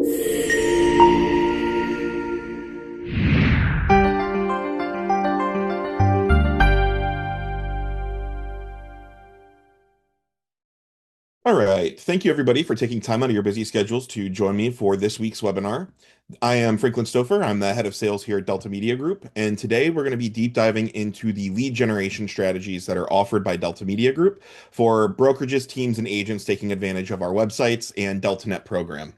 All right. Thank you, everybody, for taking time out of your busy schedules to join me for this week's webinar. I am Franklin Stouffer. I'm the head of sales here at Delta Media Group. And today we're going to be deep diving into the lead generation strategies that are offered by Delta Media Group for brokerages, teams, and agents taking advantage of our websites and DeltaNet program.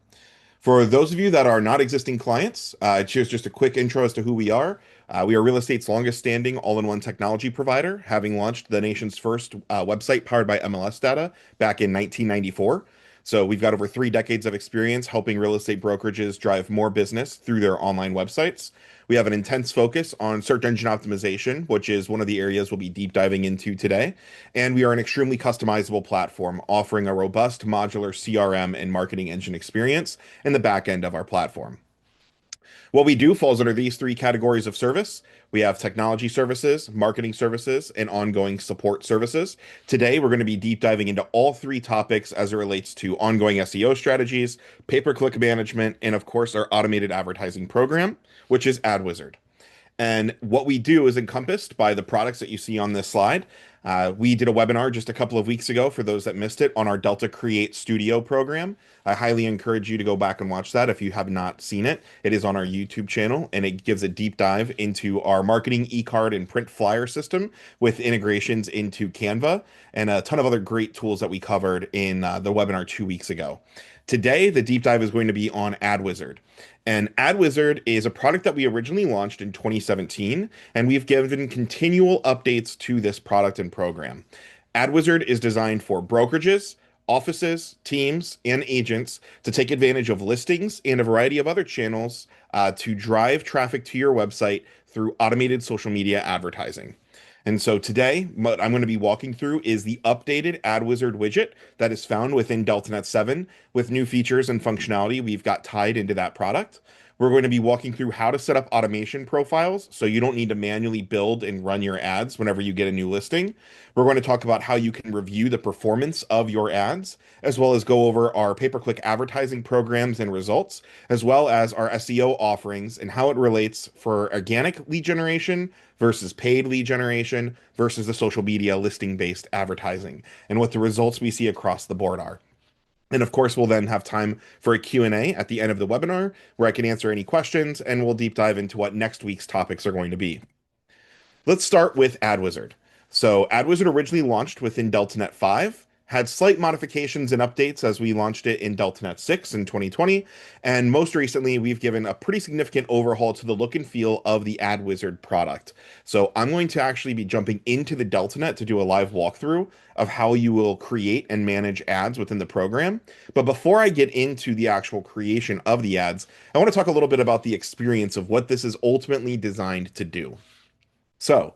For those of you that are not existing clients, here's just a quick intro as to who we are. We are real estate's longest standing all-in-one technology provider, having launched the nation's first website powered by MLS data back in 1994. So we've got over 3 decades of experience helping real estate brokerages drive more business through their online websites. We have an intense focus on search engine optimization, which is one of the areas we'll be deep diving into today. And we are an extremely customizable platform offering a robust modular CRM and marketing engine experience in the back end of our platform. What we do falls under these 3 categories of service. We have technology services, marketing services, and ongoing support services. Today, we're going to be deep diving into all 3 topics as it relates to ongoing SEO strategies, pay-per-click management, and of course, our automated advertising program, which is AdWizard. And what we do is encompassed by the products that you see on this slide. We did a webinar just a couple of weeks ago for those that missed it on our Delta Create Studio program. I highly encourage you to go back and watch that if you have not seen it. It is on our YouTube channel and it gives a deep dive into our marketing e-card and print flyer system with integrations into Canva and a ton of other great tools that we covered in the webinar 2 weeks ago. Today, the deep dive is going to be on AdWizard. And AdWizard is a product that we originally launched in 2017, and we've given continual updates to this product and program. AdWizard is designed for brokerages, offices, teams, and agents to take advantage of listings and a variety of other channels to drive traffic to your website through automated social media advertising. And so today, what I'm going to be walking through is the updated AdWizard widget that is found within DeltaNet 7 with new features and functionality we've got tied into that product. We're going to be walking through how to set up automation profiles so you don't need to manually build and run your ads whenever you get a new listing. We're going to talk about how you can review the performance of your ads, as well as go over our pay-per-click advertising programs and results, as well as our SEO offerings and how it relates for organic lead generation versus paid lead generation versus the social media listing-based advertising, and what the results we see across the board are. And of course, we'll then have time for a Q&A at the end of the webinar where I can answer any questions and we'll deep dive into what next week's topics are going to be. Let's start with AdWizard. So AdWizard originally launched within DeltaNet 5, had slight modifications and updates as we launched it in DeltaNet 6 in 2020, and most recently we've given a pretty significant overhaul to the look and feel of the AdWizard product. So I'm going to actually be jumping into the DeltaNet to do a live walkthrough of how you will create and manage ads within the program. But before I get into the actual creation of the ads, I want to talk a little bit about the experience of what this is ultimately designed to do. So,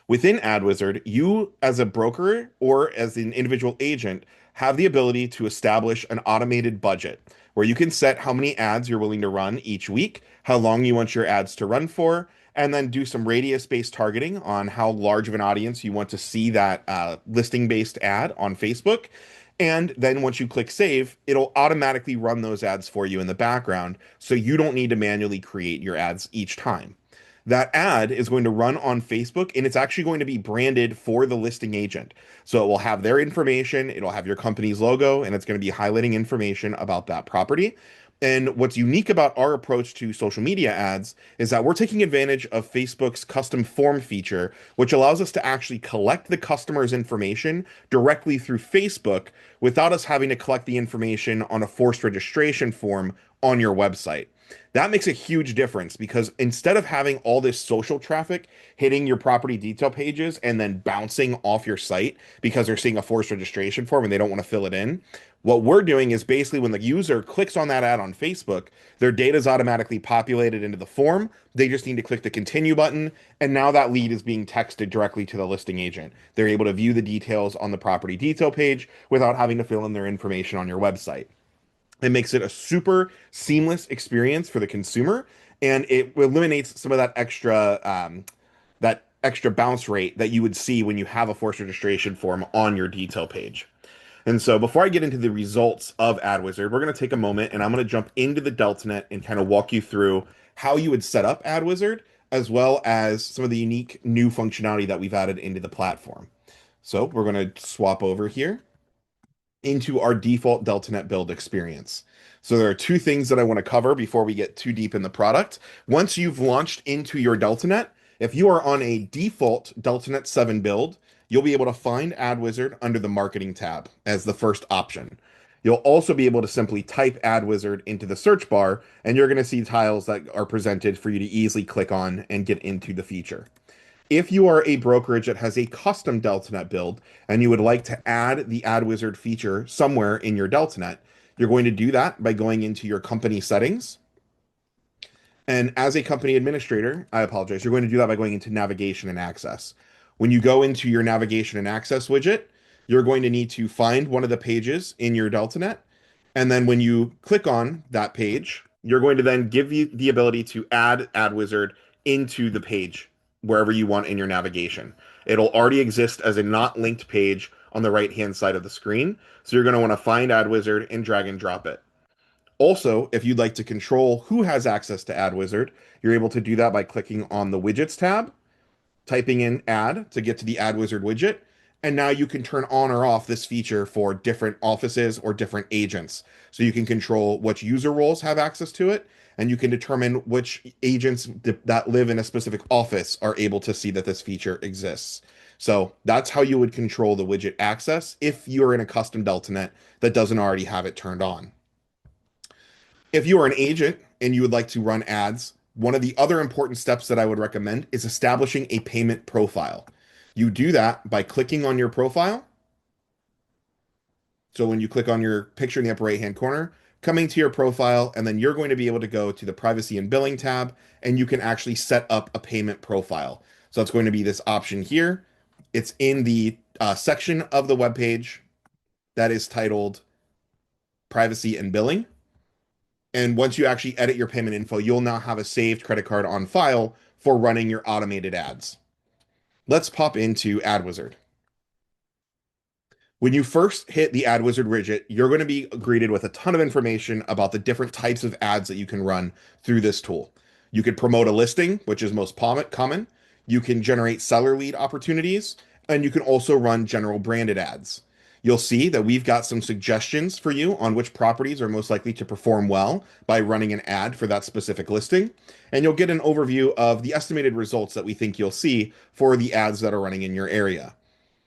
within AdWizard, you as a broker or as an individual agent have the ability to establish an automated budget where you can set how many ads you're willing to run each week, how long you want your ads to run for, and then do some radius-based targeting on how large of an audience you want to see that listing-based ad on Facebook. And then once you click save, it'll automatically run those ads for you in the background, so you don't need to manually create your ads each time. That ad is going to run on Facebook and it's actually going to be branded for the listing agent. So it will have their information, it'll have your company's logo, and it's going to be highlighting information about that property. And what's unique about our approach to social media ads is that we're taking advantage of Facebook's custom form feature, which allows us to actually collect the customer's information directly through Facebook without us having to collect the information on a forced registration form on your website. That makes a huge difference because instead of having all this social traffic hitting your property detail pages and then bouncing off your site because they're seeing a forced registration form and they don't want to fill it in, what we're doing is basically when the user clicks on that ad on Facebook, their data is automatically populated into the form. They just need to click the continue button, and now that lead is being texted directly to the listing agent. They're able to view the details on the property detail page without having to fill in their information on your website. It makes it a super seamless experience for the consumer, and it eliminates some of that extra bounce rate that you would see when you have a forced registration form on your detail page. And so before I get into the results of AdWizard, we're going to take a moment and I'm going to jump into the DeltaNet and kind of walk you through how you would set up AdWizard, as well as some of the unique new functionality that we've added into the platform. So we're going to swap over here into our default DeltaNet build experience. So there are two things that I want to cover before we get too deep in the product. Once you've launched into your DeltaNet, if you are on a default DeltaNet 7 build, you'll be able to find AdWizard under the marketing tab as the first option. You'll also be able to simply type AdWizard into the search bar, and you're going to see tiles that are presented for you to easily click on and get into the feature. If you are a brokerage that has a custom DeltaNet build and you would like to add the AdWizard feature somewhere in your DeltaNet, you're going to do that by going into your company settings. And as a company administrator, I apologize, you're going to do that by going into navigation and access. When you go into your navigation and access widget, you're going to need to find one of the pages in your DeltaNet. And then when you click on that page, you're going to then give you the ability to add AdWizard into the page wherever you want in your navigation. It'll already exist as a not linked page on the right-hand side of the screen. So you're going to want to find AdWizard and drag and drop it. Also, if you'd like to control who has access to AdWizard, you're able to do that by clicking on the Widgets tab, typing in Add to get to the AdWizard widget, and now you can turn on or off this feature for different offices or different agents. So you can control which user roles have access to it, and you can determine which agents that live in a specific office are able to see that this feature exists. So that's how you would control the widget access if you're in a custom DeltaNet that doesn't already have it turned on. If you are an agent and you would like to run ads, one of the other important steps that I would recommend is establishing a payment profile. You do that by clicking on your profile. So when you click on your picture in the upper right-hand corner, coming to your profile, and then you're going to be able to go to the privacy and billing tab, and you can actually set up a payment profile. So it's going to be this option here. It's in the section of the web page that is titled privacy and billing. And once you actually edit your payment info, you'll now have a saved credit card on file for running your automated ads. Let's pop into AdWizard. When you first hit the AdWizard widget, you're going to be greeted with a ton of information about the different types of ads that you can run through this tool. You could promote a listing, which is most common. You can generate seller lead opportunities, and you can also run general branded ads. You'll see that we've got some suggestions for you on which properties are most likely to perform well by running an ad for that specific listing. And you'll get an overview of the estimated results that we think you'll see for the ads that are running in your area.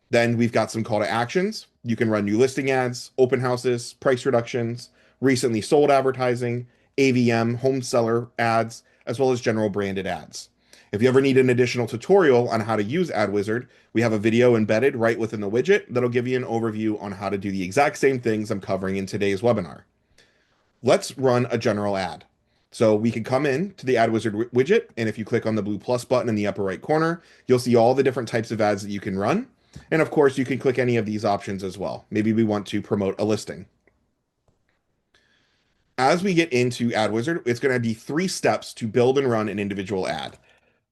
Then we've got some call to actions. You can run new listing ads, open houses, price reductions, recently sold advertising, AVM, home seller ads, as well as general branded ads. If you ever need an additional tutorial on how to use AdWizard, we have a video embedded right within the widget that'll give you an overview on how to do the exact same things I'm covering in today's webinar. Let's run a general ad. So we can come in to the AdWizard widget, and if you click on the blue plus button in the upper right corner, you'll see all the different types of ads that you can run. And of course, you can click any of these options as well. Maybe we want to promote a listing. As we get into AdWizard, it's going to be 3 steps to build and run an individual ad.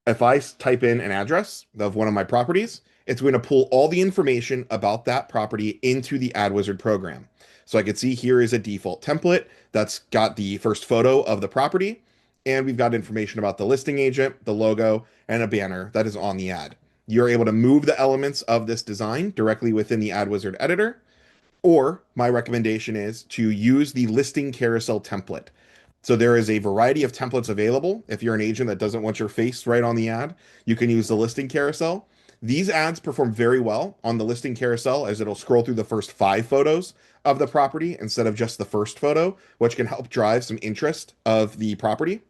If I type in an address of one of my properties, it's going to pull all the information about that property into the AdWizard program. So I can see here is a default template that's got the first photo of the property, and we've got information about the listing agent, the logo, and a banner that is on the ad. You're able to move the elements of this design directly within the AdWizard editor, or my recommendation is to use the listing carousel template. So there is a variety of templates available. If you're an agent that doesn't want your face right on the ad, you can use the listing carousel. These ads perform very well on the listing carousel as it'll scroll through the first 5 photos of the property instead of just the first photo, which can help drive some interest of the property.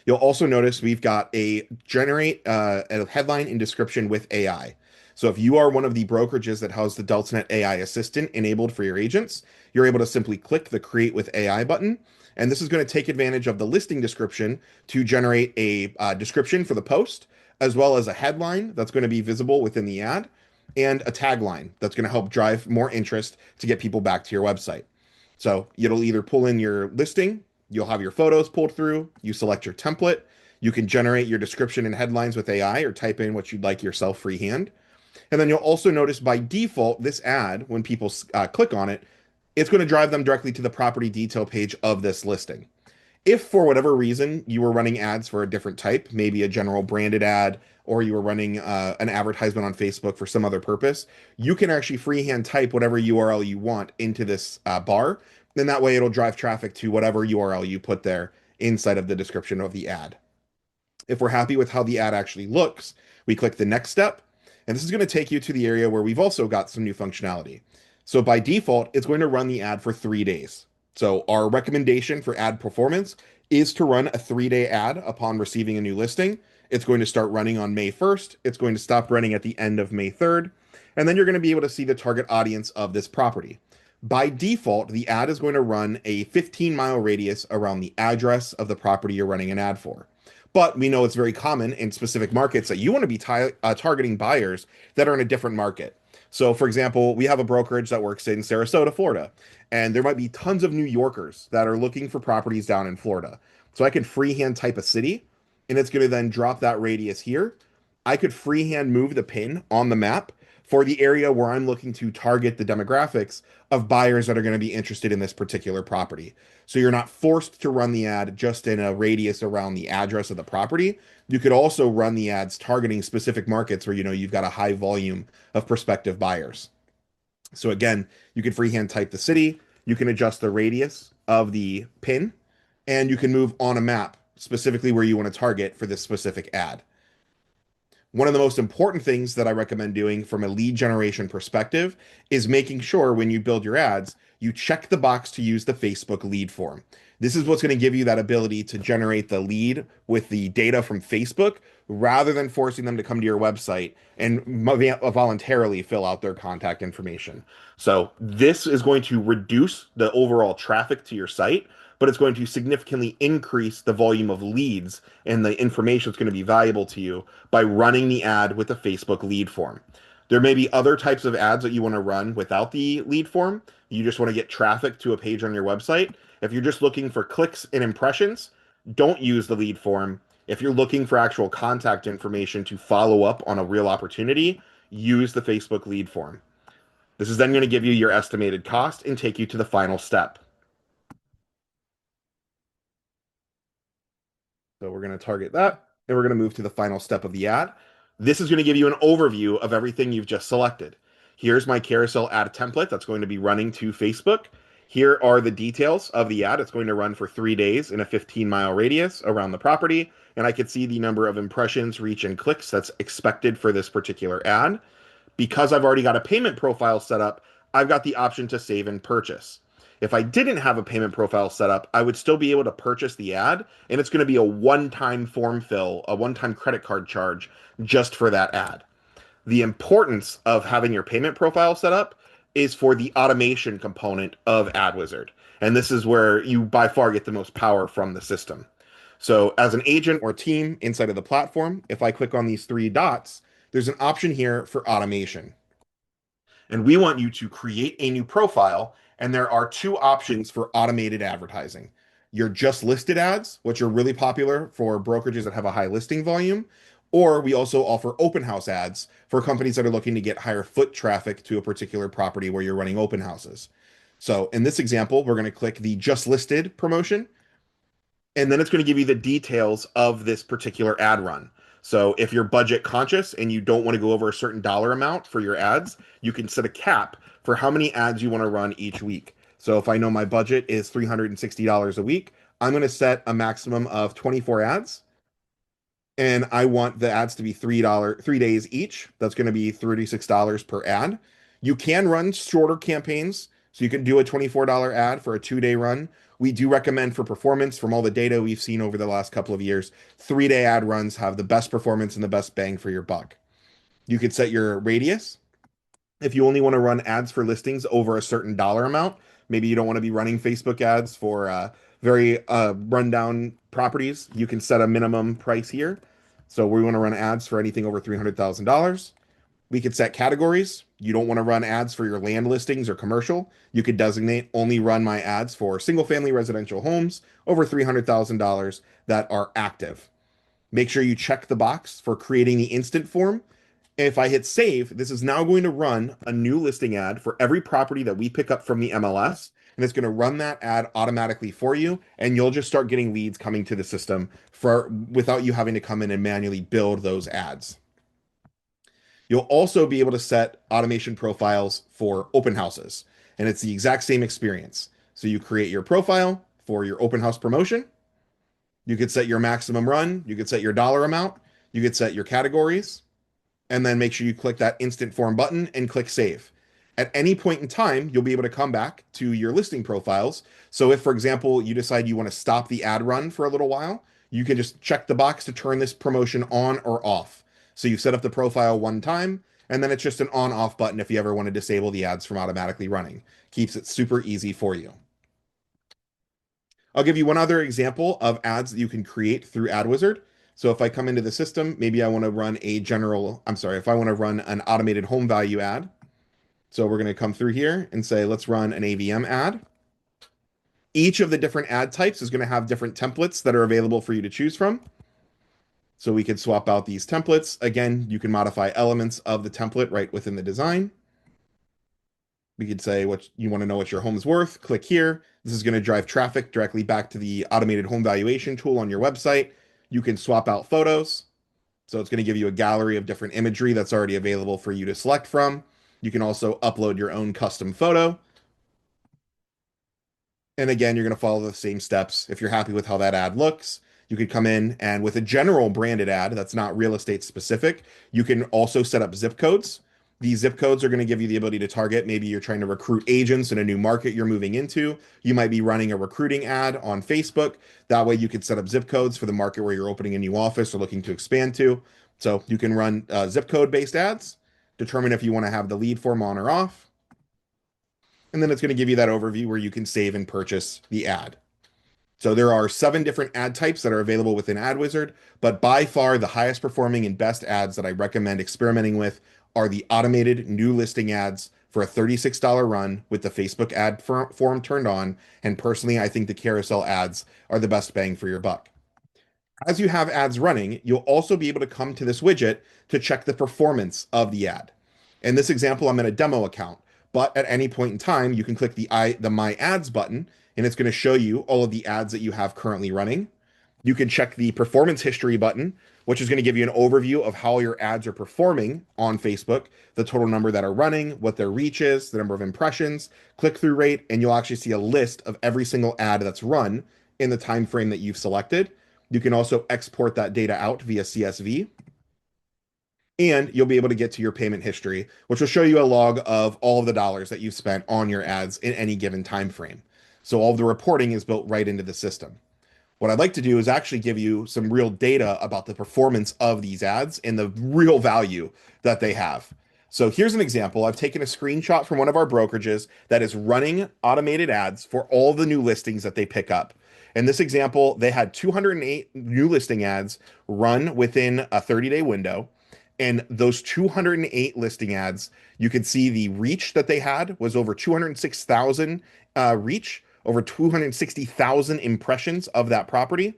You'll also notice we've got a generate a headline and description with AI. So if you are one of the brokerages that has the DeltaNet AI assistant enabled for your agents, you're able to simply click the Create with AI button. And this is going to take advantage of the listing description to generate a description for the post, as well as a headline that's going to be visible within the ad, and a tagline that's going to help drive more interest to get people back to your website. So it'll either pull in your listing, you'll have your photos pulled through, you select your template, you can generate your description and headlines with AI or type in what you'd like yourself freehand. And then you'll also notice by default, this ad, when people click on it, it's going to drive them directly to the property detail page of this listing. If for whatever reason you were running ads for a different type, maybe a general branded ad, or you were running an advertisement on Facebook for some other purpose, you can actually freehand type whatever URL you want into this bar. Then that way it'll drive traffic to whatever URL you put there inside of the description of the ad. If we're happy with how the ad actually looks, we click the next step, and this is going to take you to the area where we've also got some new functionality. So by default, it's going to run the ad for 3 days. So our recommendation for ad performance is to run a 3-day ad upon receiving a new listing. It's going to start running on May 1st. It's going to stop running at the end of May 3rd. And then you're going to be able to see the target audience of this property. By default, the ad is going to run a 15-mile radius around the address of the property you're running an ad for. But we know it's very common in specific markets that you want to be targeting buyers that are in a different market. So, for example, we have a brokerage that works in Sarasota, Florida, and there might be tons of New Yorkers that are looking for properties down in Florida. So I can freehand type a city, and it's going to then drop that radius here. I could freehand move the pin on the map for the area where I'm looking to target the demographics of buyers that are going to be interested in this particular property. So you're not forced to run the ad just in a radius around the address of the property. You could also run the ads targeting specific markets where you've got a high volume of prospective buyers. So again, you can freehand type the city, you can adjust the radius of the pin, and you can move on a map specifically where you want to target for this specific ad. One of the most important things that I recommend doing from a lead generation perspective is making sure when you build your ads, you check the box to use the Facebook lead form. This is what's going to give you that ability to generate the lead with the data from Facebook rather than forcing them to come to your website and voluntarily fill out their contact information. So this is going to reduce the overall traffic to your site, but it's going to significantly increase the volume of leads and the information that's going to be valuable to you by running the ad with the Facebook lead form. There may be other types of ads that you want to run without the lead form. You just want to get traffic to a page on your website. If you're just looking for clicks and impressions, don't use the lead form. If you're looking for actual contact information to follow up on a real opportunity, use the Facebook lead form. This is then going to give you your estimated cost and take you to the final step. So we're going to target that, and we're going to move to the final step of the ad. This is going to give you an overview of everything you've just selected. Here's my carousel ad template that's going to be running to Facebook. Here are the details of the ad. It's going to run for 3 days in a 15-mile radius around the property, and I could see the number of impressions, reach, and clicks that's expected for this particular ad. Because I've already got a payment profile set up, I've got the option to save and purchase. If I didn't have a payment profile set up, I would still be able to purchase the ad, and it's going to be a one-time form fill, a one-time credit card charge just for that ad. The importance of having your payment profile set up is for the automation component of AdWizard. And this is where you by far get the most power from the system. So as an agent or team inside of the platform, if I click on these 3 dots, there's an option here for automation. And we want you to create a new profile, and there are 2 options for automated advertising. Your just listed ads, which are really popular for brokerages that have a high listing volume, or we also offer open house ads for companies that are looking to get higher foot traffic to a particular property where you're running open houses. So in this example, we're going to click the just listed promotion, and then it's going to give you the details of this particular ad run. So if you're budget conscious and you don't want to go over a certain dollar amount for your ads, you can set a cap for how many ads you want to run each week. So if I know my budget is $360 a week, I'm going to set a maximum of 24 ads, and I want the ads to be $3, 3 days each. That's going to be $36 per ad. You can run shorter campaigns, so you can do a $24 ad for a 2-day run. We do recommend for performance, from all the data we've seen over the last couple of years, 3-day ad runs have the best performance and the best bang for your buck. You could set your radius. If you only want to run ads for listings over a certain dollar amount, maybe you don't want to be running Facebook ads for very rundown properties, you can set a minimum price here. So we want to run ads for anything over $300,000. We could set categories. You don't want to run ads for your land listings or commercial. You could designate only run my ads for single family residential homes over $300,000 that are active. Make sure you check the box for creating the instant form. If I hit save, this is now going to run a new listing ad for every property that we pick up from the MLS. And it's going to run that ad automatically for you. And you'll just start getting leads coming to the system without you having to come in and manually build those ads. You'll also be able to set automation profiles for open houses. And it's the exact same experience. So you create your profile for your open house promotion. You could set your maximum run. You could set your dollar amount. You could set your categories, and then make sure you click that instant form button and click save. At any point in time, you'll be able to come back to your listing profiles. So if, for example, you decide you want to stop the ad run for a little while, you can just check the box to turn this promotion on or off. So you set up the profile one time, and then it's just an on-off button if you ever want to disable the ads from automatically running. Keeps it super easy for you. I'll give you one other example of ads that you can create through AdWizard. So if I come into the system, maybe I want to run if I want to run an automated home value ad. So we're going to come through here and say, let's run an AVM ad. Each of the different ad types is going to have different templates that are available for you to choose from. So we could swap out these templates. Again, you can modify elements of the template right within the design. We could say what you want to know what your home is worth. Click here. This is going to drive traffic directly back to the automated home valuation tool on your website. You can swap out photos. So it's going to give you a gallery of different imagery that's already available for you to select from. You can also upload your own custom photo. And again, you're going to follow the same steps. If you're happy with how that ad looks, you could come in and with a general branded ad that's not real estate specific, you can also set up zip codes. These zip codes are going to give you the ability to target. Maybe you're trying to recruit agents in a new market you're moving into. You might be running a recruiting ad on Facebook. That way you could set up zip codes for the market where you're opening a new office or looking to expand to. So you can run zip code based ads, determine if you want to have the lead form on or off. And then it's going to give you that overview where you can save and purchase the ad. So there are 7 different ad types that are available within AdWizard, but by far the highest performing and best ads that I recommend experimenting with are the automated new listing ads for a $36 run with the Facebook ad form turned on. And personally, I think the carousel ads are the best bang for your buck. As you have ads running, you'll also be able to come to this widget to check the performance of the ad. In this example, I'm in a demo account, but at any point in time, you can click the My Ads button, and it's going to show you all of the ads that you have currently running. You can check the performance history button, which is going to give you an overview of how your ads are performing on Facebook, the total number that are running, what their reach is, the number of impressions, click-through rate, and you'll actually see a list of every single ad that's run in the time frame that you've selected. You can also export that data out via CSV. And you'll be able to get to your payment history, which will show you a log of all of the dollars that you've spent on your ads in any given time frame. So all of the reporting is built right into the system. What I'd like to do is actually give you some real data about the performance of these ads and the real value that they have. So here's an example. I've taken a screenshot from one of our brokerages that is running automated ads for all the new listings that they pick up. In this example, they had 208 new listing ads run within a 30-day window. And those 208 listing ads, you could see the reach that they had was over 206,000 reach, over 260,000 impressions of that property.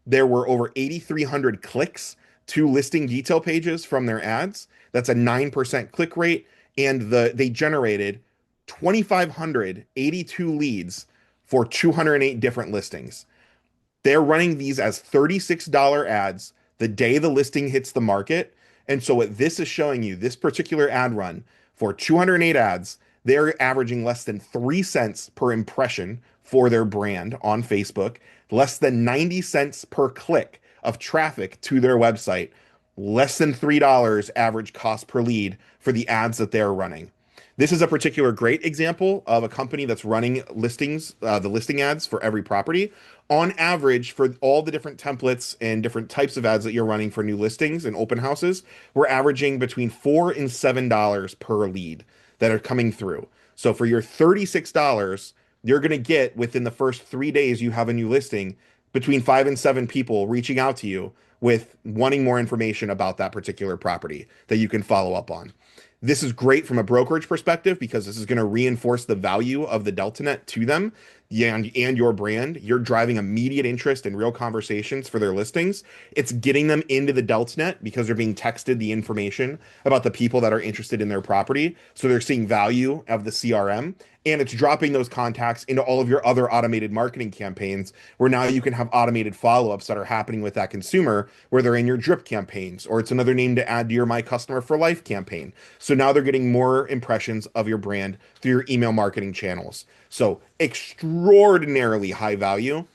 There were over 8,300 clicks to listing detail pages from their ads. That's a 9% click rate. And they generated 2,582 leads for 208 different listings. They're running these as $36 ads the day the listing hits the market. And so what this is showing you, this particular ad run for 208 ads, they're averaging less than 3 cents per impression for their brand on Facebook, less than 90 cents per click of traffic to their website, less than $3 average cost per lead for the ads that they're running. This is a particular great example of a company that's running listings, the listing ads for every property. On average, for all the different templates and different types of ads that you're running for new listings and open houses, we're averaging between $4 and $7 per lead that are coming through. So for your $36, you're going to get within the first 3 days you have a new listing between 5 and 7 people reaching out to you with wanting more information about that particular property that you can follow up on. This is great from a brokerage perspective because this is going to reinforce the value of the DeltaNet to them. and your brand, you're driving immediate interest and real conversations for their listings. It's getting them into the DeltNet because they're being texted the information about the people that are interested in their property. So they're seeing value of the CRM, and it's dropping those contacts into all of your other automated marketing campaigns where now you can have automated follow-ups that are happening with that consumer where they're in your drip campaigns, or it's another name to add to your My Customer for Life campaign. So now they're getting more impressions of your brand through your email marketing channels. So extraordinarily high value.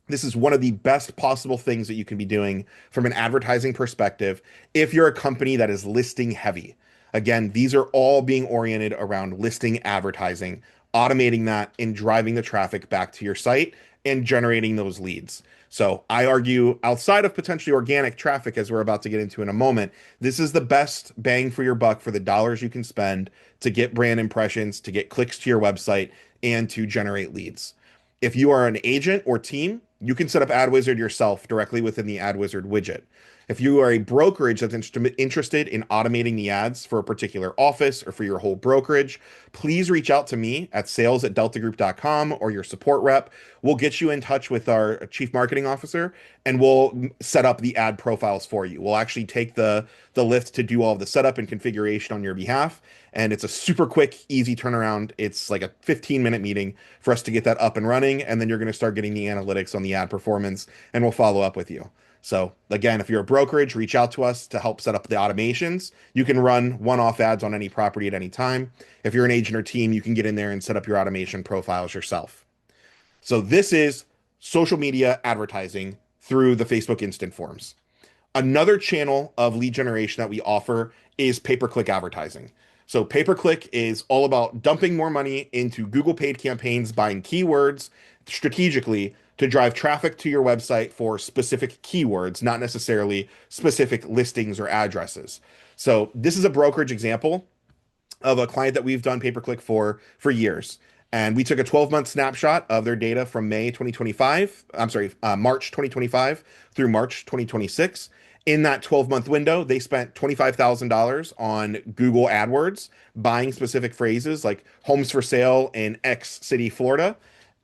This is one of the best possible things that you can be doing from an advertising perspective if you're a company that is listing heavy. Again, these are all being oriented around listing advertising, automating that and driving the traffic back to your site and generating those leads. So I argue outside of potentially organic traffic, as we're about to get into in a moment, this is the best bang for your buck for the dollars you can spend to get brand impressions, to get clicks to your website, and to generate leads. If you are an agent or team, you can set up AdWizard yourself directly within the AdWizard widget. If you are a brokerage that's interested in automating the ads for a particular office or for your whole brokerage, please reach out to me at sales@deltagroup.com or your support rep. We'll get you in touch with our chief marketing officer and we'll set up the ad profiles for you. We'll actually take the lift to do all of the setup and configuration on your behalf. And it's a super quick, easy turnaround. It's like a 15-minute meeting for us to get that up and running. And then you're going to start getting the analytics on the ad performance and we'll follow up with you. So again, if you're a brokerage, reach out to us to help set up the automations. You can run one-off ads on any property at any time. If you're an agent or team, you can get in there and set up your automation profiles yourself. So this is social media advertising through the Facebook Instant Forms. Another channel of lead generation that we offer is pay-per-click advertising. So pay-per-click is all about dumping more money into Google paid campaigns, buying keywords strategically to drive traffic to your website for specific keywords, not necessarily specific listings or addresses. So this is a brokerage example of a client that we've done pay-per-click for years. And we took a 12-month snapshot of their data from March 2025 through March 2026. In that 12-month window, they spent $25,000 on Google AdWords, buying specific phrases like homes for sale in X city, Florida.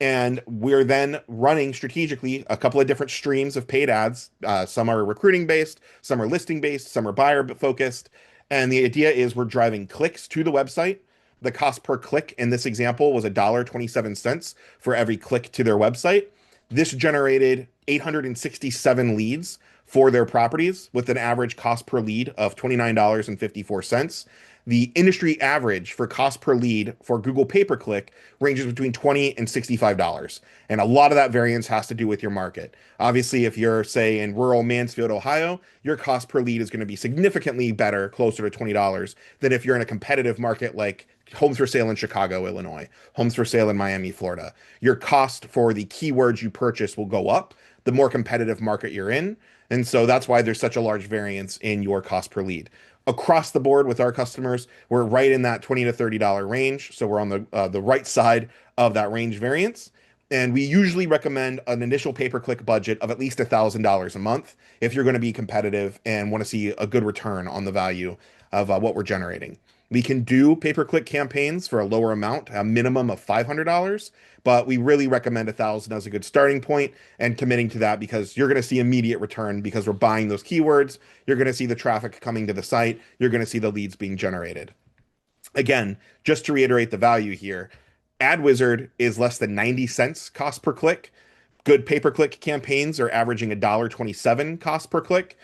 And we're then running strategically a couple of different streams of paid ads. Some are recruiting based, some are listing based, some are buyer focused. And the idea is we're driving clicks to the website. The cost per click in this example was $1.27 for every click to their website. This generated 867 leads for their properties with an average cost per lead of $29.54. The industry average for cost per lead for Google pay-per-click ranges between $20 and $65. And a lot of that variance has to do with your market. Obviously, if you're, say, in rural Mansfield, Ohio, your cost per lead is going to be significantly better, closer to $20, than if you're in a competitive market like homes for sale in Chicago, Illinois, homes for sale in Miami, Florida. Your cost for the keywords you purchase will go up the more competitive market you're in. And so that's why there's such a large variance in your cost per lead. Across the board with our customers, we're right in that $20 to $30 range. So we're on the right side of that range variance. And we usually recommend an initial pay-per-click budget of at least $1,000 a month if you're going to be competitive and want to see a good return on the value of what we're generating. We can do pay-per-click campaigns for a lower amount, a minimum of $500, but we really recommend $1,000 as a good starting point and committing to that because you're going to see immediate return because we're buying those keywords. You're going to see the traffic coming to the site. You're going to see the leads being generated. Again, just to reiterate the value here, AdWizard is less than 90 cents cost per click. Good pay-per-click campaigns are averaging $1.27 cost per click.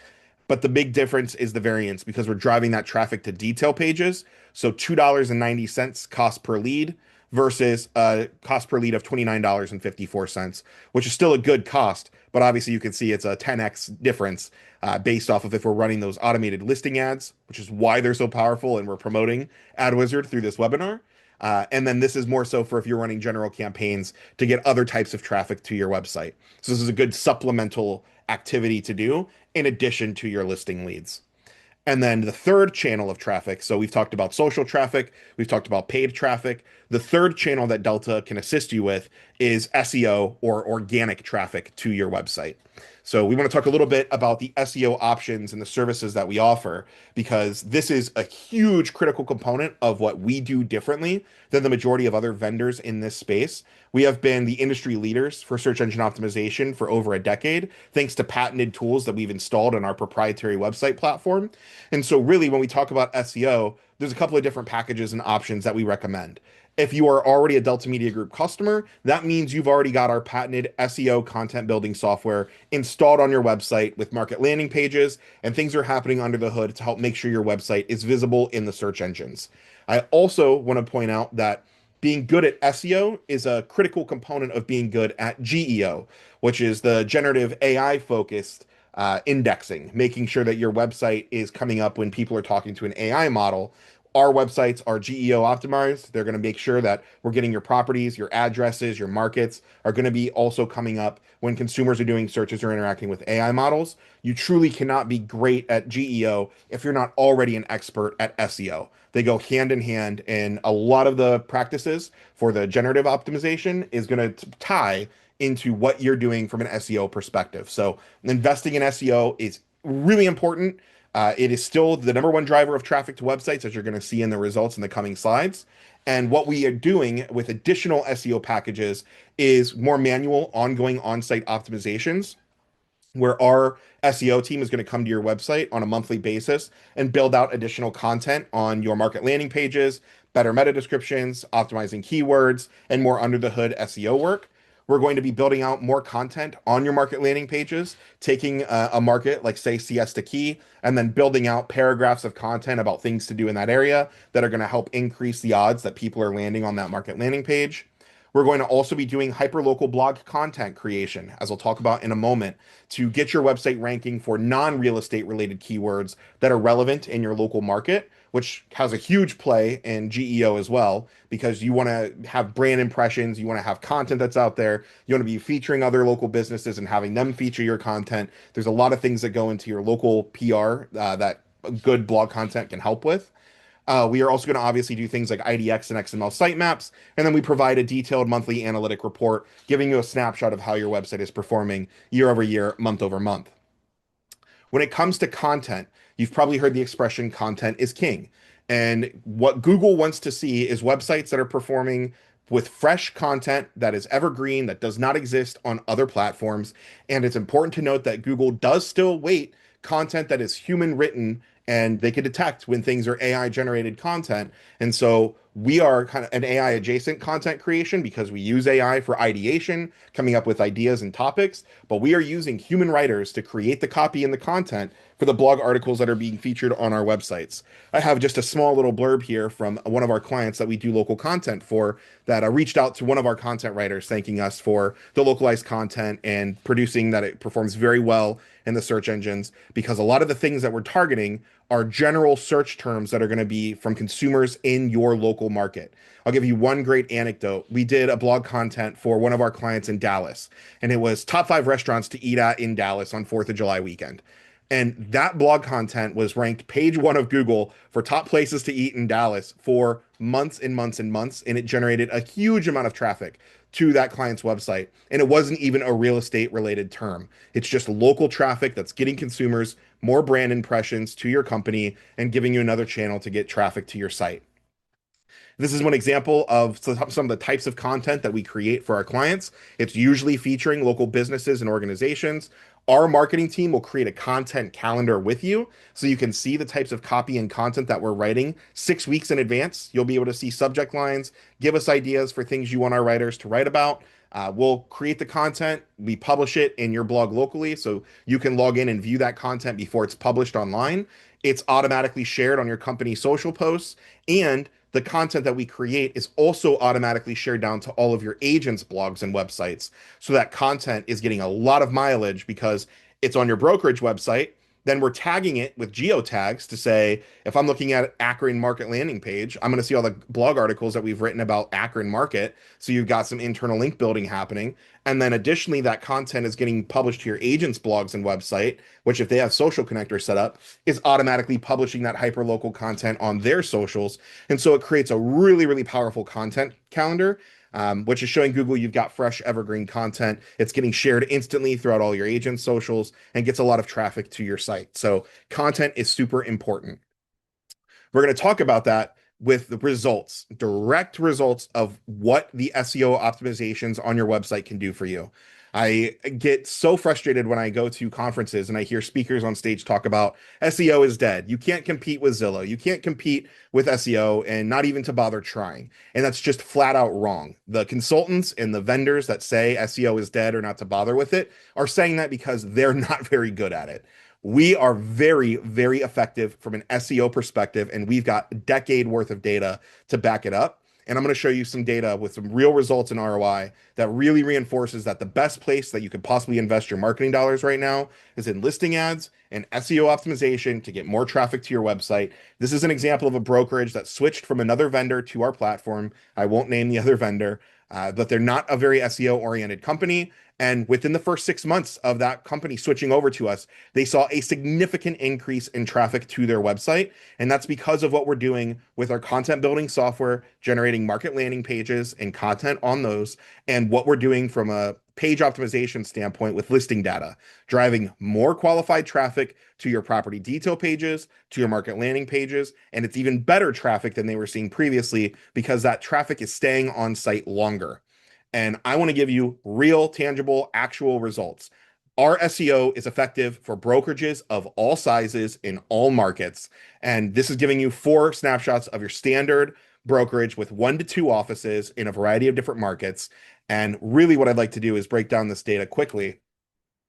But the big difference is the variance because we're driving that traffic to detail pages. So $2.90 cost per lead versus a cost per lead of $29.54, which is still a good cost. But obviously you can see it's a 10x difference based off of if we're running those automated listing ads, which is why they're so powerful and we're promoting AdWizard through this webinar. And then this is more so for if you're running general campaigns to get other types of traffic to your website. So this is a good supplemental activity to do in addition to your listing leads. And then the third channel of traffic, so we've talked about social traffic, we've talked about paid traffic. The third channel that Delta can assist you with is SEO or organic traffic to your website. So we want to talk a little bit about the SEO options and the services that we offer because this is a huge critical component of what we do differently than the majority of other vendors in this space. We have been the industry leaders for search engine optimization for over a decade, thanks to patented tools that we've installed on our proprietary website platform. And so, really, when we talk about SEO, there's a couple of different packages and options that we recommend. If you are already a Delta Media Group customer, that means you've already got our patented SEO content building software installed on your website with market landing pages, and things are happening under the hood to help make sure your website is visible in the search engines. I also want to point out that being good at SEO is a critical component of being good at GEO, which is the generative AI focused indexing, making sure that your website is coming up when people are talking to an AI model. Our websites are GEO optimized. They're going to make sure that we're getting your properties, your addresses, your markets are going to be also coming up when consumers are doing searches or interacting with AI models. You truly cannot be great at GEO if you're not already an expert at SEO. They go hand in hand, and a lot of the practices for the generative optimization is going to tie into what you're doing from an SEO perspective. So investing in SEO is really important. It is still the number one driver of traffic to websites, as you're going to see in the results in the coming slides. And what we are doing with additional SEO packages is more manual, ongoing on-site optimizations, where our SEO team is going to come to your website on a monthly basis and build out additional content on your market landing pages, better meta descriptions, optimizing keywords, and more under the hood SEO work. We're going to be building out more content on your market landing pages, taking a market like, say, Siesta Key, and then building out paragraphs of content about things to do in that area that are going to help increase the odds that people are landing on that market landing page. We're going to also be doing hyperlocal blog content creation, as I'll talk about in a moment, to get your website ranking for non-real estate related keywords that are relevant in your local market, which has a huge play in GEO as well, because you want to have brand impressions, you want to have content that's out there, you want to be featuring other local businesses and having them feature your content. There's a lot of things that go into your local PR that good blog content can help with. We are also going to obviously do things like IDX and XML sitemaps, and then we provide a detailed monthly analytic report giving you a snapshot of how your website is performing year over year, month over month. When it comes to content, you've probably heard the expression content is king. And what Google wants to see is websites that are performing with fresh content that is evergreen, that does not exist on other platforms. And it's important to note that Google does still weight content that is human written, and they can detect when things are AI generated content. And so we are kind of an AI adjacent content creation because we use AI for ideation, coming up with ideas and topics, but we are using human writers to create the copy and the content for the blog articles that are being featured on our websites. I have just a small little blurb here from one of our clients that we do local content for that reached out to one of our content writers thanking us for the localized content and producing that it performs very well in the search engines, because a lot of the things that we're targeting are general search terms that are going to be from consumers in your local market. I'll give you one great anecdote. We did a blog content for one of our clients in Dallas, and it was top 5 restaurants to eat at in Dallas on 4th of July weekend. And that blog content was ranked page 1 of Google for top places to eat in Dallas for months and months and months. And it generated a huge amount of traffic to that client's website. And it wasn't even a real estate related term. It's just local traffic that's getting consumers more brand impressions to your company and giving you another channel to get traffic to your site. This is one example of some of the types of content that we create for our clients. It's usually featuring local businesses and organizations. Our marketing team will create a content calendar with you so you can see the types of copy and content that we're writing 6 weeks in advance. You'll be able to see subject lines, give us ideas for things you want our writers to write about. We'll create the content, we publish it in your blog locally so you can log in and view that content before it's published online. It's automatically shared on your company's social posts, and the content that we create is also automatically shared down to all of your agents' blogs and websites. So that content is getting a lot of mileage because it's on your brokerage website, Then we're tagging it with geotags to say, if I'm looking at Akron Market landing page, I'm going to see all the blog articles that we've written about Akron Market. So you've got some internal link building happening. And then additionally, that content is getting published to your agent's blogs and website, which if they have social connector set up, is automatically publishing that hyperlocal content on their socials. And so it creates a really, really powerful content calendar, which is showing Google you've got fresh evergreen content. It's getting shared instantly throughout all your agent socials and gets a lot of traffic to your site. So content is super important. We're going to talk about that with the results, direct results of what the SEO optimizations on your website can do for you. I get so frustrated when I go to conferences and I hear speakers on stage talk about SEO is dead. You can't compete with Zillow. You can't compete with SEO and not even to bother trying. And that's just flat out wrong. The consultants and the vendors that say SEO is dead or not to bother with it are saying that because they're not very good at it. We are very, very effective from an SEO perspective, and we've got a decade worth of data to back it up. And I'm going to show you some data with some real results in ROI that really reinforces that the best place that you could possibly invest your marketing dollars right now is in listing ads and SEO optimization to get more traffic to your website. This is an example of a brokerage that switched from another vendor to our platform. I won't name the other vendor, but they're not a very SEO oriented company. And within the first 6 months of that company switching over to us, they saw a significant increase in traffic to their website. And that's because of what we're doing with our content building software, generating market landing pages and content on those, and what we're doing from a page optimization standpoint with listing data, driving more qualified traffic to your property detail pages, to your market landing pages. And it's even better traffic than they were seeing previously because that traffic is staying on site longer. And I want to give you real, tangible, actual results. Our SEO is effective for brokerages of all sizes in all markets. And this is giving you 4 snapshots of your standard brokerage with 1 to 2 offices in a variety of different markets. And really, what I'd like to do is break down this data quickly,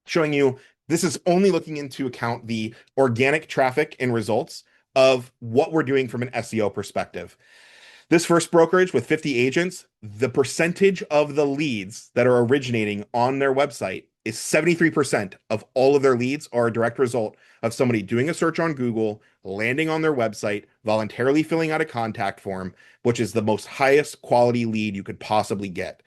showing you this is only looking into account the organic traffic and results of what we're doing from an SEO perspective. This first brokerage with 50 agents, the percentage of the leads that are originating on their website is 73% of all of their leads are a direct result of somebody doing a search on Google, landing on their website, voluntarily filling out a contact form, which is the most highest quality lead you could possibly get.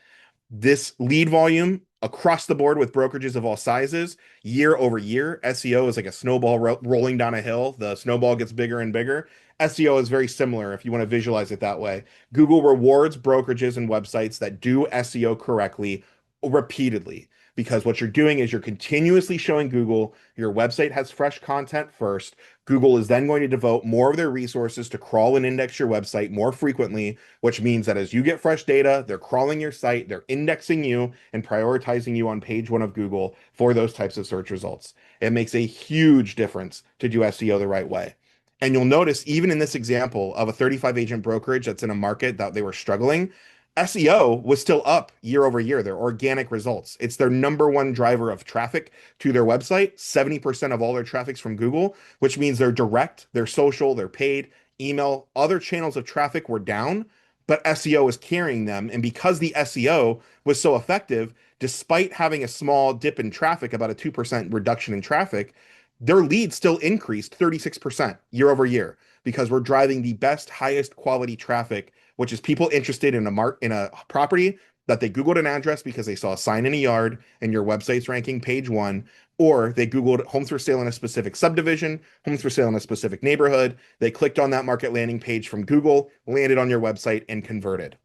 This lead volume across the board with brokerages of all sizes, year over year, SEO is like a snowball rolling down a hill. The snowball gets bigger and bigger. SEO is very similar if you want to visualize it that way. Google rewards brokerages and websites that do SEO correctly repeatedly because what you're doing is you're continuously showing Google your website has fresh content first. Google is then going to devote more of their resources to crawl and index your website more frequently, which means that as you get fresh data, they're crawling your site, they're indexing you and prioritizing you on page 1 of Google for those types of search results. It makes a huge difference to do SEO the right way. And you'll notice, even in this example of a 35 agent brokerage that's in a market that they were struggling, SEO was still up year over year, their organic results. It's their number one driver of traffic to their website. 70% of all their traffic's from Google, which means their direct, their social, their paid, email, other channels of traffic were down, but SEO is carrying them. And because the SEO was so effective, despite having a small dip in traffic, about a 2% reduction in traffic, their leads still increased 36% year over year because we're driving the best, highest quality traffic, which is people interested in a property that they Googled an address because they saw a sign in a yard and your website's ranking page 1, or they Googled homes for sale in a specific subdivision, homes for sale in a specific neighborhood. They clicked on that market landing page from Google, landed on your website, and converted.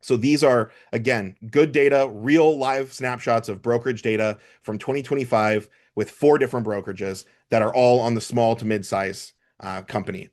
So these are, again, good data, real live snapshots of brokerage data from 2025 with 4 different brokerages that are all on the small to mid-size company.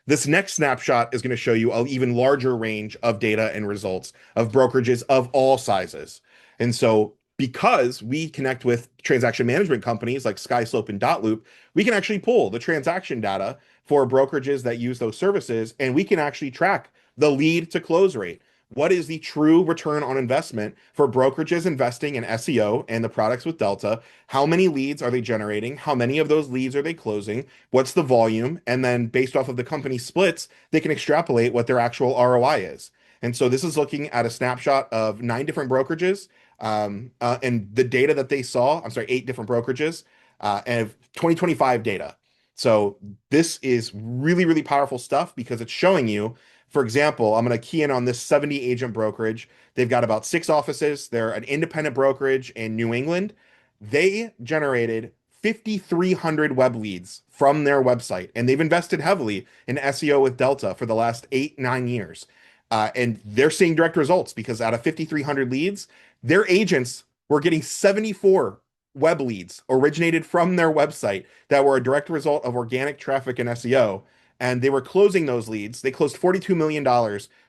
This next snapshot is going to show you an even larger range of data and results of brokerages of all sizes. And so because we connect with transaction management companies like SkySlope and Dotloop, we can actually pull the transaction data for brokerages that use those services, and we can actually track the lead to close rate. What is the true return on investment for brokerages investing in SEO and the products with Delta? How many leads are they generating? How many of those leads are they closing? What's the volume? And then based off of the company splits, they can extrapolate what their actual ROI is. And so this is looking at a snapshot of 9 different brokerages and the data that they saw, I'm sorry, 8 different brokerages. and 2025 data. So this is really, really powerful stuff because it's showing you, for example, I'm going to key in on this 70 agent brokerage. They've got about 6 offices. They're an independent brokerage in New England. They generated 5,300 web leads from their website, and they've invested heavily in SEO with Delta for the last 8, 9 years. And they're seeing direct results because out of 5,300 leads, their agents were getting 74 web leads originated from their website that were a direct result of organic traffic and SEO. And they were closing those leads. They closed $42 million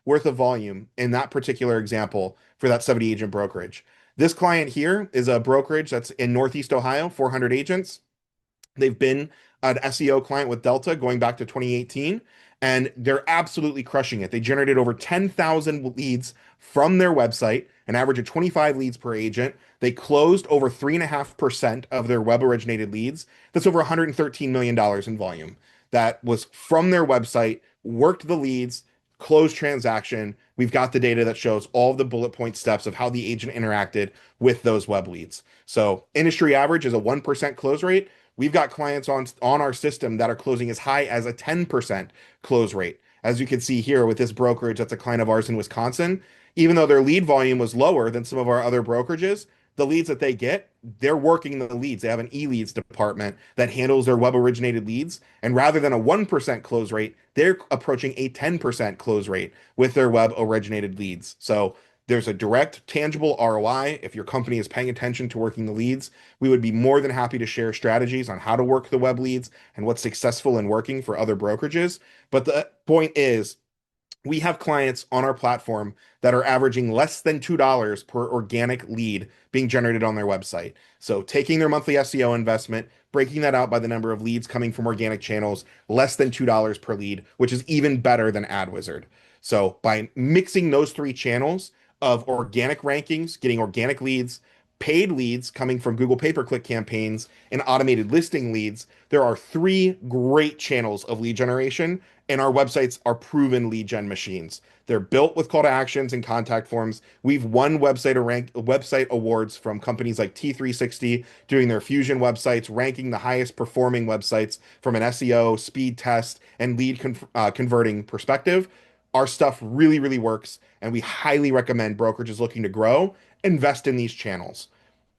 worth of volume in that particular example for that 70 agent brokerage. This client here is a brokerage that's in Northeast Ohio, 400 agents. They've been an SEO client with Delta going back to 2018, and they're absolutely crushing it. They generated over 10,000 leads from their website, an average of 25 leads per agent. They closed over 3.5% of their web originated leads. That's over $113 million in volume. That was from their website, worked the leads, closed transaction. We've got the data that shows all of the bullet point steps of how the agent interacted with those web leads. So industry average is a 1% close rate. We've got clients on our system that are closing as high as a 10% close rate. As you can see here with this brokerage, that's a client of ours in Wisconsin. Even though their lead volume was lower than some of our other brokerages, the leads that they get, they're working the leads. They have an e-leads department that handles their web originated leads. And rather than a 1% close rate, they're approaching a 10% close rate with their web originated leads. So there's a direct, tangible ROI. If your company is paying attention to working the leads, we would be more than happy to share strategies on how to work the web leads and what's successful in working for other brokerages. But the point is, we have clients on our platform that are averaging less than $2 per organic lead being generated on their website. So taking their monthly SEO investment, breaking that out by the number of leads coming from organic channels, less than $2 per lead, which is even better than AdWizard. So by mixing those 3 channels of organic rankings, getting organic leads, paid leads coming from Google pay-per-click campaigns, and automated listing leads, there are 3 great channels of lead generation, and our websites are proven lead gen machines. They're built with call to actions and contact forms. We've won website awards from companies like T360 doing their Fusion websites, ranking the highest performing websites from an SEO, speed test, and lead converting perspective. Our stuff really, really works, and we highly recommend brokerages looking to grow, invest in these channels.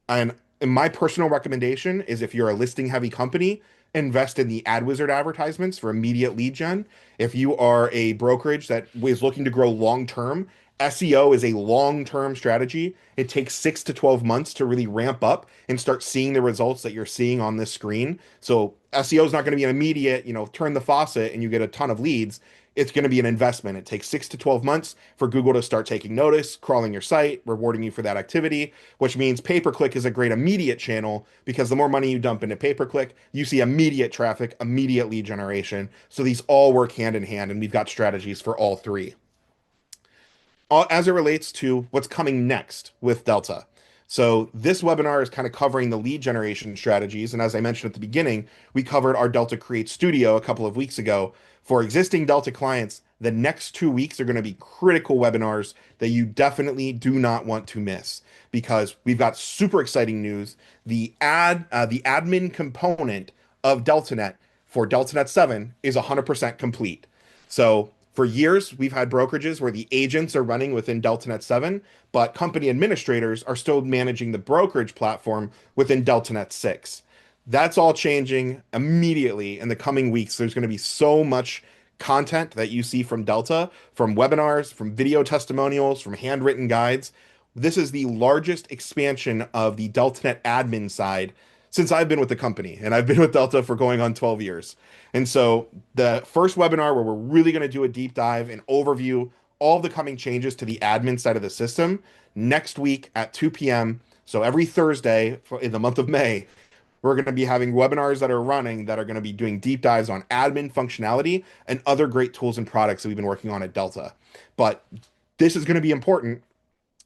And my personal recommendation is if you're a listing heavy company, invest in the AdWizard advertisements for immediate lead gen. If you are a brokerage that is looking to grow long term, SEO is a long term strategy. It takes 6 to 12 months to really ramp up and start seeing the results that you're seeing on this screen. So SEO is not going to be an immediate, turn the faucet and you get a ton of leads. It's going to be an investment. It takes 6 to 12 months for Google to start taking notice, crawling your site, rewarding you for that activity, which means pay-per-click is a great immediate channel because the more money you dump into pay-per-click, you see immediate traffic, immediate lead generation. So these all work hand in hand, and we've got strategies for all 3 as it relates to what's coming next with Delta. So this webinar is kind of covering the lead generation strategies. And as I mentioned at the beginning, we covered our Delta Create Studio a couple of weeks ago. For existing Delta clients, the next 2 weeks are going to be critical webinars that you definitely do not want to miss because we've got super exciting news. The admin component of DeltaNet for DeltaNet 7 is 100% complete. So for years, we've had brokerages where the agents are running within DeltaNet 7, but company administrators are still managing the brokerage platform within DeltaNet 6. That's all changing immediately in the coming weeks. There's going to be so much content that you see from Delta, from webinars, from video testimonials, from handwritten guides. This is the largest expansion of the DeltaNet admin side since I've been with the company, and I've been with Delta for going on 12 years. And so the first webinar where we're really going to do a deep dive and overview all of the coming changes to the admin side of the system next week at 2 p.m. So every Thursday in the month of May, we're going to be having webinars that are running that are going to be doing deep dives on admin functionality and other great tools and products that we've been working on at Delta. But this is going to be important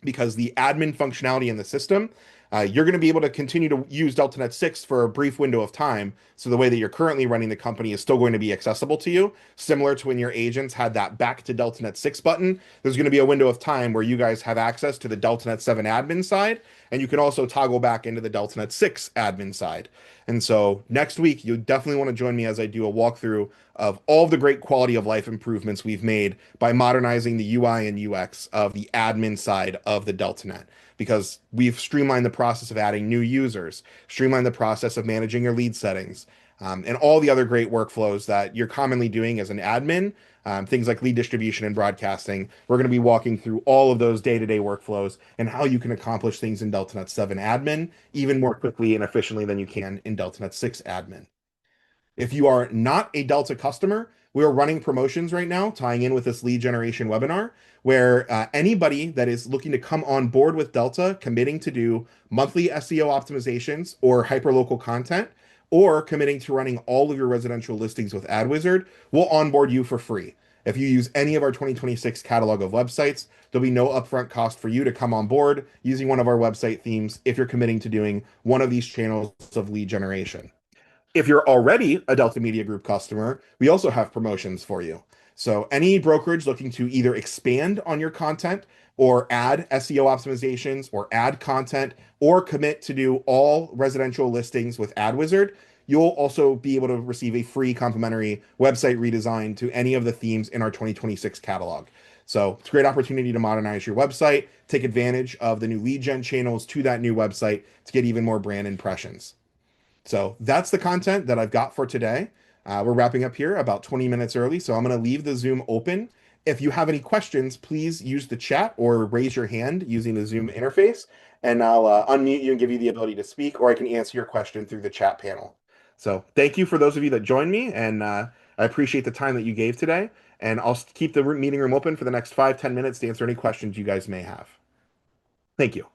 because the admin functionality in the system, You're going to be able to continue to use DeltaNet 6 for a brief window of time. So the way that you're currently running the company is still going to be accessible to you, similar to when your agents had that back to DeltaNet 6 button. There's going to be a window of time where you guys have access to the DeltaNet 7 admin side, and you can also toggle back into the DeltaNet 6 admin side. And so next week, you definitely want to join me as I do a walkthrough of all of the great quality of life improvements we've made by modernizing the UI and UX of the admin side of the DeltaNet. Because we've streamlined the process of adding new users, streamlined the process of managing your lead settings, and all the other great workflows that you're commonly doing as an admin, things like lead distribution and broadcasting. We're going to be walking through all of those day-to-day workflows and how you can accomplish things in DeltaNet 7 admin even more quickly and efficiently than you can in DeltaNet 6 admin. If you are not a Delta customer, we are running promotions right now, tying in with this lead generation webinar, where anybody that is looking to come on board with Delta, committing to do monthly SEO optimizations or hyperlocal content, or committing to running all of your residential listings with AdWizard, will onboard you for free. If you use any of our 2026 catalog of websites, there'll be no upfront cost for you to come on board using one of our website themes if you're committing to doing one of these channels of lead generation. If you're already a Delta Media Group customer, we also have promotions for you. So any brokerage looking to either expand on your content or add SEO optimizations or add content or commit to do all residential listings with AdWizard, you'll also be able to receive a free complimentary website redesign to any of the themes in our 2026 catalog. So it's a great opportunity to modernize your website, take advantage of the new lead gen channels to that new website to get even more brand impressions. So that's the content that I've got for today. We're wrapping up here about 20 minutes early, so I'm going to leave the Zoom open. If you have any questions, please use the chat or raise your hand using the Zoom interface, and I'll unmute you and give you the ability to speak, or I can answer your question through the chat panel. So thank you for those of you that joined me, and I appreciate the time that you gave today. And I'll keep the meeting room open for the next 5-10 minutes to answer any questions you guys may have. Thank you.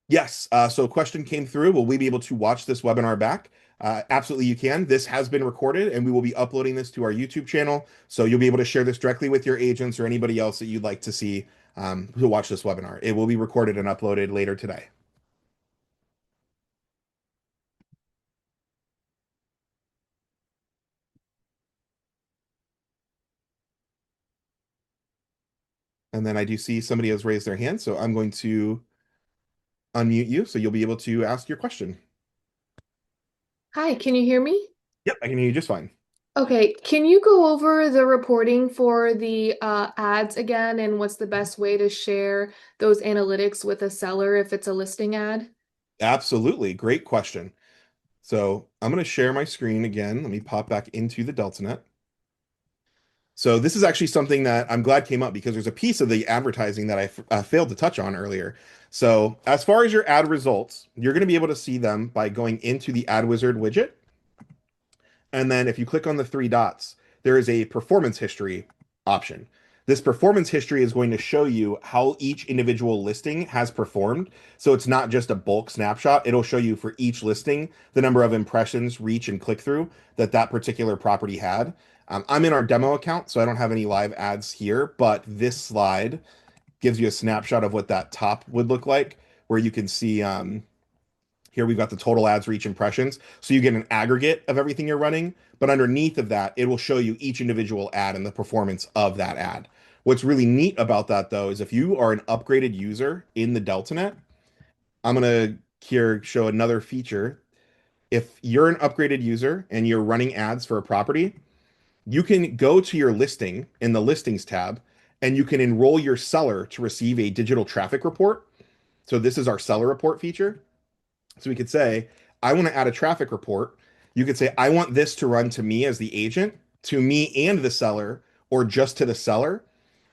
Yes. So a question came through. Will we be able to watch this webinar back? Absolutely, you can. This has been recorded, and we will be uploading this to our YouTube channel. So you'll be able to share this directly with your agents or anybody else that you'd like to see to watch this webinar. It will be recorded and uploaded later today. And then I do see somebody has raised their hand, so I'm going to unmute you so you'll be able to ask your question. Hi, can you hear me? Yep, I can hear you just fine. Okay, can you go over the reporting for the ads again and what's the best way to share those analytics with a seller if it's a listing ad? Absolutely. Great question. So I'm going to share my screen again. Let me pop back into the DeltaNet. So this is actually something that I'm glad came up because there's a piece of the advertising that I failed to touch on earlier. So as far as your ad results, you're going to be able to see them by going into the AdWizard widget. And then if you click on the three dots, there is a performance history option. This performance history is going to show you how each individual listing has performed. So it's not just a bulk snapshot. It'll show you for each listing the number of impressions, reach, and click through that that particular property had. I'm in our demo account, so I don't have any live ads here, but this slide gives you a snapshot of what that top would look like, where you can see here we've got the total ads, reach, impressions. So you get an aggregate of everything you're running, but underneath of that, it will show you each individual ad and the performance of that ad. What's really neat about that, though, is if you are an upgraded user in the DeltaNet, I'm going to here show another feature. If you're an upgraded user and you're running ads for a property, you can go to your listing in the listings tab and you can enroll your seller to receive a digital traffic report. So this is our seller report feature. So we could say, I want to add a traffic report. You could say, I want this to run to me as the agent, to me and the seller, or just to the seller.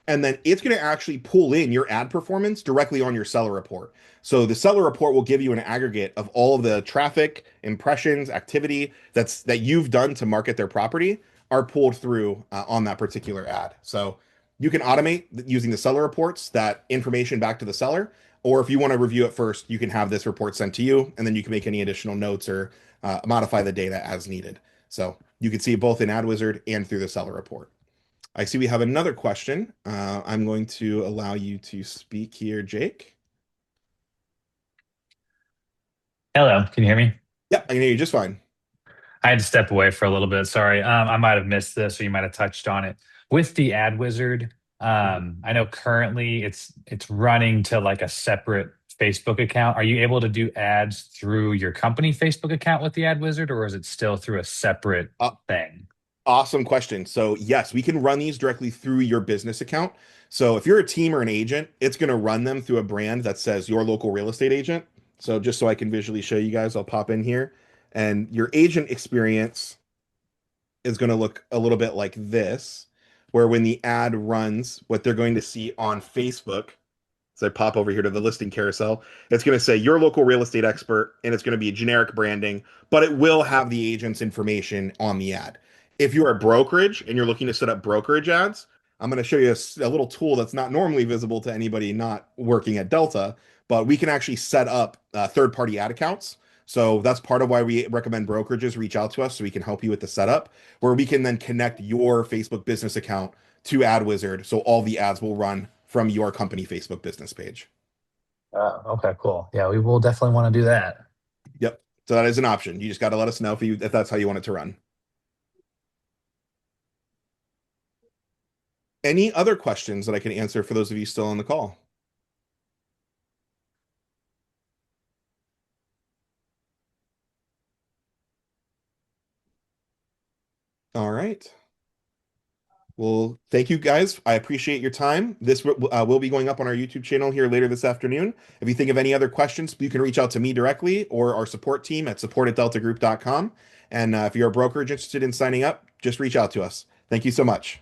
And then it's going to actually pull in your ad performance directly on your seller report. So the seller report will give you an aggregate of all of the traffic, impressions, activity that you've done to market their property are pulled through on that particular ad. So you can automate using the seller reports that information back to the seller. Or if you want to review it first, you can have this report sent to you, and then you can make any additional notes or modify the data as needed. So you can see it both in AdWizard and through the seller report. I see we have another question. I'm going to allow you to speak here, Jake. Hello, can you hear me? Yeah, I can hear you just fine. I had to step away for a little bit. Sorry. I might have missed this or you might have touched on it. With the Ad Wizard, I know currently it's running to like a separate Facebook account. Are you able to do ads through your company Facebook account with the Ad Wizard, or is it still through a separate Uh, thing? Awesome question. So, yes, we can run these directly through your business account. So, if you're a team or an agent, it's going to run them through a brand that says your local real estate agent. So, just so I can visually show you guys, I'll pop in here. And your agent experience is going to look a little bit like this, where when the ad runs, what they're going to see on Facebook. So I pop over here to the listing carousel. It's going to say your local real estate expert, and it's going to be generic branding, but it will have the agent's information on the ad. If you're a brokerage and you're looking to set up brokerage ads, I'm going to show you a little tool that's not normally visible to anybody not working at Delta, but we can actually set up third-party ad accounts. So that's part of why we recommend brokerages reach out to us so we can help you with the setup, where we can then connect your Facebook business account to AdWizard, so all the ads will run from your company Facebook business page. Okay, cool. Yeah, we will definitely want to do that. Yep. So that is an option. You just got to let us know if that's how you want it to run. Any other questions that I can answer for those of you still on the call? All right. Well, thank you guys. I appreciate your time. This will be going up on our YouTube channel here later this afternoon. If you think of any other questions, you can reach out to me directly or our support team at support@deltagroup.com. And if you're a brokerage interested in signing up, just reach out to us. Thank you so much.